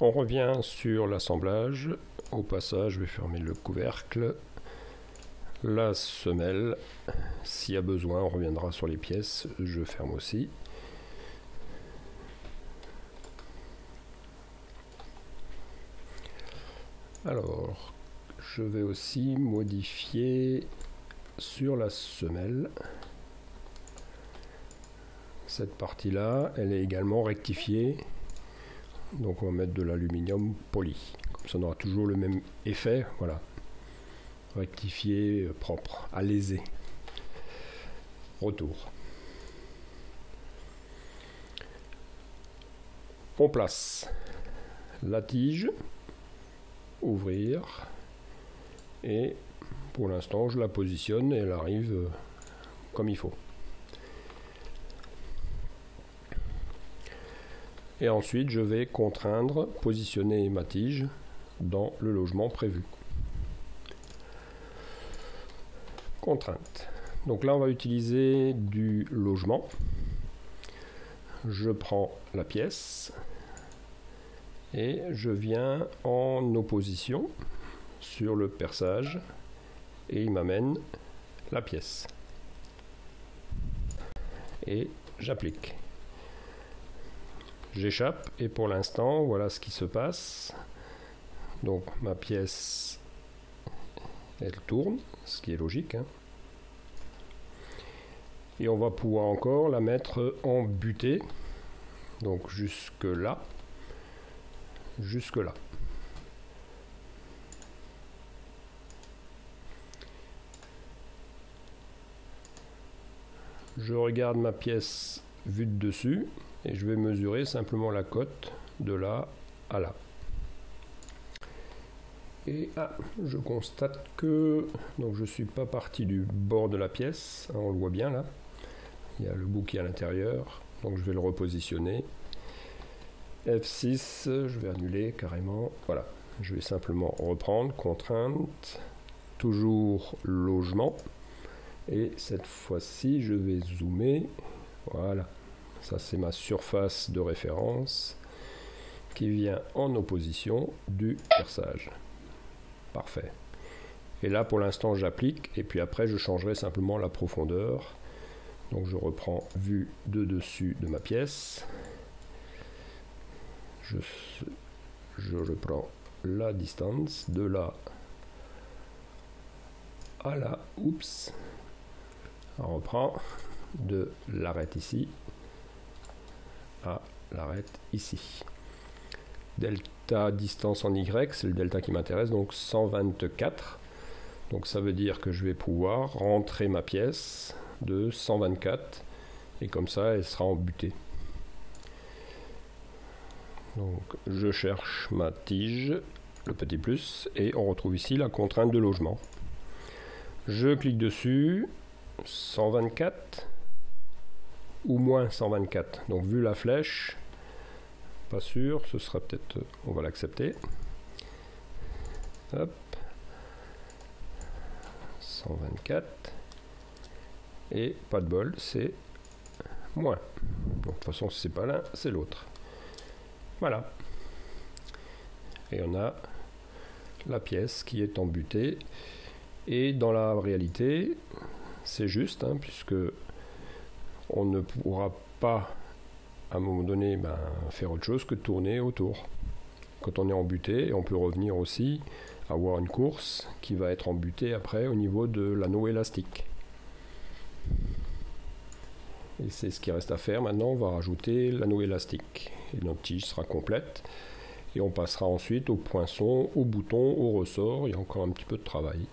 On revient sur l'assemblage. Au passage, je vais fermer le couvercle. La semelle, s'il y a besoin, on reviendra sur les pièces. Je ferme aussi. Alors, je vais aussi modifier sur la semelle. Cette partie-là, elle est également rectifiée. Donc on va mettre de l'aluminium poli. Comme ça on aura toujours le même effet. Voilà. Rectifié, propre, alésé. Retour. On place la tige. Ouvrir. Et pour l'instant je la positionne et elle arrive comme il faut. Et ensuite, je vais contraindre, positionner ma tige dans le logement prévu. Contrainte. Donc là, on va utiliser du logement. Je prends la pièce et je viens en opposition sur le perçage et il m'amène la pièce. Et j'applique. J'échappe et pour l'instant voilà ce qui se passe. Donc ma pièce elle tourne, ce qui est logique, hein. Et on va pouvoir encore la mettre en butée, donc jusque là, je regarde ma pièce vue de dessus et je vais mesurer simplement la cote de là à là. Et je constate que donc je suis pas parti du bord de la pièce, hein, on le voit bien là. Il y a le bout qui est à l'intérieur, donc je vais le repositionner. F6, je vais annuler carrément. Voilà, je vais simplement reprendre, contrainte, toujours logement. Et cette fois-ci, je vais zoomer. Voilà. Ça, c'est ma surface de référence qui vient en opposition du perçage. Parfait. Et là, pour l'instant, j'applique et puis après, je changerai simplement la profondeur. Donc, je reprends vue de dessus de ma pièce. Je reprends la distance de là à là. Oups. On reprend de l'arête ici à l'arête ici. Delta distance en Y, c'est le delta qui m'intéresse, donc 124. Donc ça veut dire que je vais pouvoir rentrer ma pièce de 124 et comme ça elle sera en butée. Donc je cherche ma tige, le petit plus, et on retrouve ici la contrainte de logement. Je clique dessus, 124 ou moins 124. Donc vu la flèche, pas sûr, ce sera peut-être, on va l'accepter. Hop, 124 et pas de bol, c'est moins. Donc de toute façon, si c'est pas l'un, c'est l'autre. Voilà. Et on a la pièce qui est en butée. Et dans la réalité, c'est juste, hein, puisque on ne pourra pas à un moment donné faire autre chose que tourner autour. Quand on est en butée, on peut revenir aussi avoir une course qui va être en butée après au niveau de l'anneau élastique. Et c'est ce qui reste à faire. Maintenant, on va rajouter l'anneau élastique. Et notre tige sera complète. Et on passera ensuite au poinçon, au bouton, au ressort. Il y a encore un petit peu de travail.